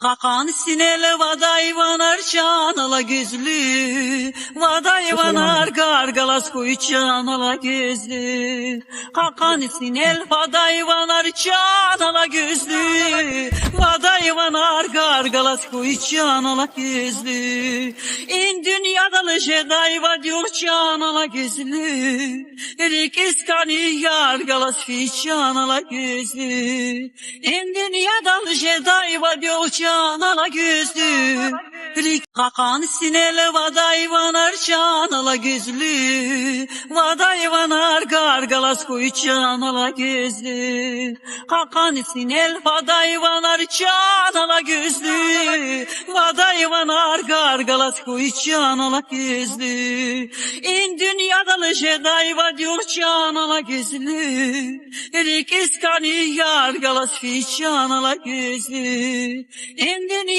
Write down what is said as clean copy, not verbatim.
Kakan sineli vadayvanar çanala gözlü, vadayvanar gargalas koy çanala gözlü. Kakan sinel vadayvanar çanala gözlü, vadayvanar gargalas koy çanala gözlü. İn dünyada jedayva diyor çanala gözlü, rikis kani yar galas fi çanala gözlü. İn dünyada jedayva diyor çanala gözlü, kakan sineli vadayvanar çanala gözlü, vadayvanar gargalas koy çanala gözlü. Kakan sinel vadayvanar çanala gözlü, vadayvanar gargalas koy çanala gözlü. İn dünyada jedayva diyor çanala gözlü, rikis kani yar galas fi çanala gözlü. İn dünyada